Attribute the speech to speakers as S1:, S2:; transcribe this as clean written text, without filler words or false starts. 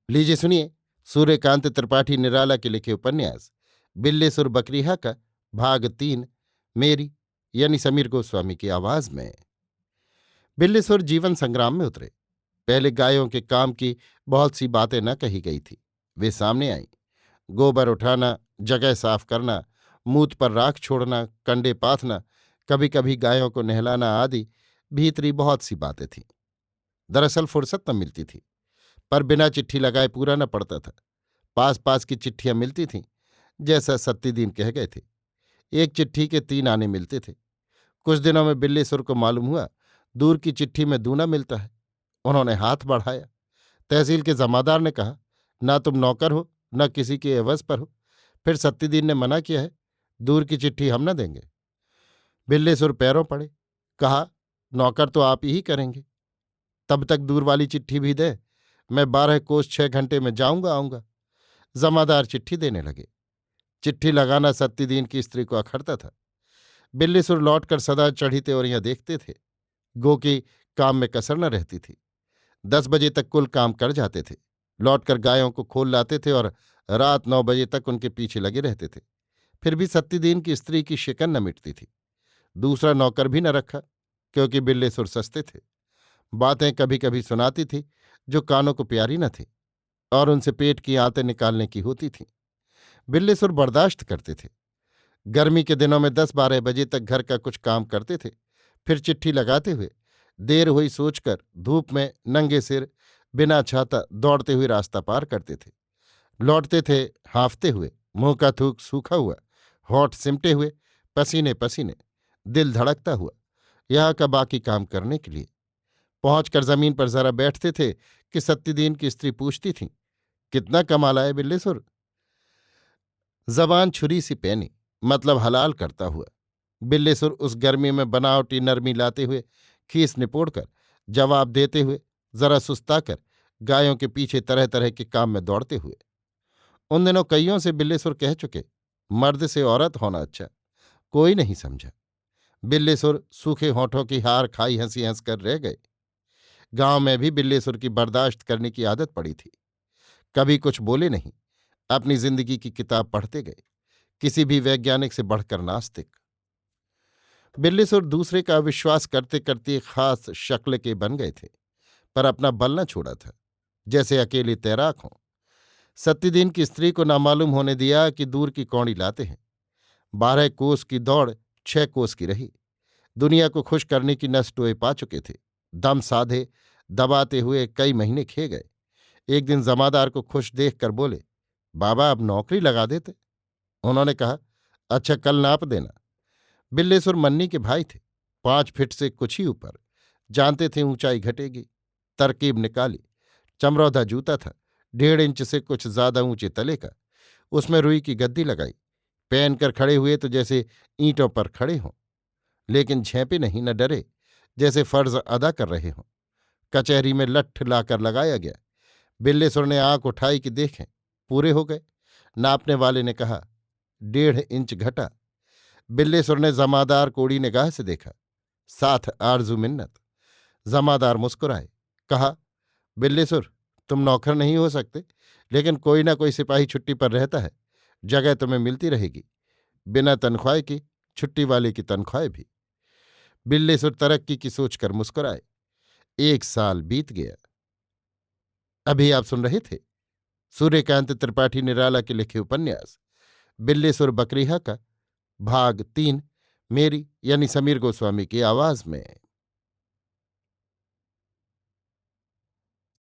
S1: लीजिए सुनिए, सूर्यकांत त्रिपाठी निराला के लिखे उपन्यास बिल्लेसुर बकरिहा का भाग 3, मेरी यानी समीर गोस्वामी की आवाज में। बिल्लेसुर जीवन संग्राम में उतरे। पहले गायों के काम की बहुत सी बातें न कही गई थी, वे सामने आईं। गोबर उठाना, जगह साफ करना, मूत पर राख छोड़ना, कंडे पाथना, कभी कभी गायों को नहलाना आदि भीतरी बहुत सी बातें थीं। दरअसल फुर्सत न मिलती थी, पर बिना चिट्ठी लगाए पूरा न पड़ता था। पास पास की चिट्ठियां मिलती थीं, जैसा सत्तीदीन कह गए थे। एक चिट्ठी के 3 आने मिलते थे। कुछ दिनों में बिल्लीसुर को मालूम हुआ दूर की चिट्ठी में दूना मिलता है। उन्होंने हाथ बढ़ाया। तहसील के जमादार ने कहा, ना तुम नौकर हो, न किसी के एवज पर हो। फिर सत्तीदीन ने मना किया है, दूर की चिट्ठी हम न देंगे। बिल्लीसुर पैरों पड़े। कहा, नौकर तो आप ही करेंगे, तब तक दूर वाली चिट्ठी भी दे। मैं 12 कोस 6 घंटे में जाऊंगा आऊंगा। जमादार चिट्ठी देने लगे। चिट्ठी लगाना सत्तीदीन की स्त्री को अखरता था। बिल्लीसुर लौटकर सदा चढ़ी त्योरियां देखते थे। गो की काम में कसर न रहती थी। 10 बजे तक कुल काम कर जाते थे। लौटकर गायों को खोल लाते थे और रात 9 बजे तक उनके पीछे लगे रहते थे। फिर भी सत्तीदीन की स्त्री की शिकन न मिटती थी। दूसरा नौकर भी न रखा, क्योंकि बिल्लीसुर सस्ते थे। बातें कभी कभी सुनाती थी जो कानों को प्यारी न थी, और उनसे पेट की आंतें निकालने की होती थीं। बिल्लीसुर बर्दाश्त करते थे। गर्मी के दिनों में 10-12 बजे तक घर का कुछ काम करते थे। फिर चिट्ठी लगाते हुए देर हुई सोचकर धूप में नंगे सिर बिना छाता दौड़ते हुए रास्ता पार करते थे। लौटते थे हाँफते हुए, मुंह का थूक सूखा हुआ, होंठ सिमटे हुए, पसीने पसीने, दिल धड़कता हुआ, यहाँ का बाकी काम करने के लिए। पहुंचकर जमीन पर जरा बैठते थे कि सत्तीदीन की स्त्री पूछती थी, कितना कमा लाए बिल्लीसुर? जबान छुरी सी पैनी, मतलब हलाल करता हुआ। बिल्लीसुर उस गर्मी में बनावटी नरमी लाते हुए, खीस निपोड़कर, जवाब देते हुए, जरा सुस्ताकर गायों के पीछे तरह तरह के काम में दौड़ते हुए। उन दिनों कईयों से बिल्लीसुर कह चुके, मर्द से औरत होना अच्छा। कोई नहीं समझा। बिल्लीसुर सूखे होठों की हार खाई हंसी हंसकर रह गए। गांव में भी बिल्लीसुर की बर्दाश्त करने की आदत पड़ी थी। कभी कुछ बोले नहीं, अपनी जिंदगी की किताब पढ़ते गए, किसी भी वैज्ञानिक से बढ़कर नास्तिक। बिल्लीसुर दूसरे का अविश्वास करते करते एक खास शक्ल के बन गए थे, पर अपना बल न छोड़ा था, जैसे अकेले तैराक हों। सत्तीदीन की स्त्री को नामालूम होने दिया कि दूर की कौड़ी लाते हैं। 12 कोस की दौड़ 6 कोस की रही। दुनिया को खुश करने की नस टोए पा चुके थे। दम साधे दबाते हुए कई महीने खे गए। एक दिन जमादार को खुश देखकर बोले, बाबा अब नौकरी लगा देते। उन्होंने कहा, अच्छा कल नाप देना। बिल्लेसुर मन्नी के भाई थे, 5 फीट से कुछ ही ऊपर। जानते थे ऊंचाई घटेगी। तरकीब निकाली। चमरौधा जूता था, 1.5 इंच से कुछ ज्यादा ऊंचे तले का। उसमें रुई की गद्दी लगाई। पहनकर खड़े हुए तो जैसे ईंटों पर खड़े हों, लेकिन झेंपे नहीं, न डरे, जैसे फर्ज अदा कर रहे हों। कचहरी में लट्ठ लाकर लगाया गया। बिल्लेसुर ने आंख उठाई कि देखें, पूरे हो गए। नापने वाले ने कहा, 1.5 इंच घटा। बिल्लेसुर ने जमादार कोड़ी निगाह से देखा, साथ आरजू मिन्नत। जमादार मुस्कुराए। कहा, बिल्लेसुर, तुम नौकर नहीं हो सकते, लेकिन कोई ना कोई सिपाही छुट्टी पर रहता है, जगह तुम्हें मिलती रहेगी। बिना तनख्वाह की, छुट्टी वाले की तनख्वाह भी। बिल्लेसुर तरक्की की सोचकर मुस्कुराए। 1 साल बीत गया। अभी आप सुन रहे थे सूर्यकांत त्रिपाठी निराला के लिखे उपन्यास बिल्लेसुर बकरिहा का भाग 3, मेरी यानी समीर गोस्वामी की आवाज में।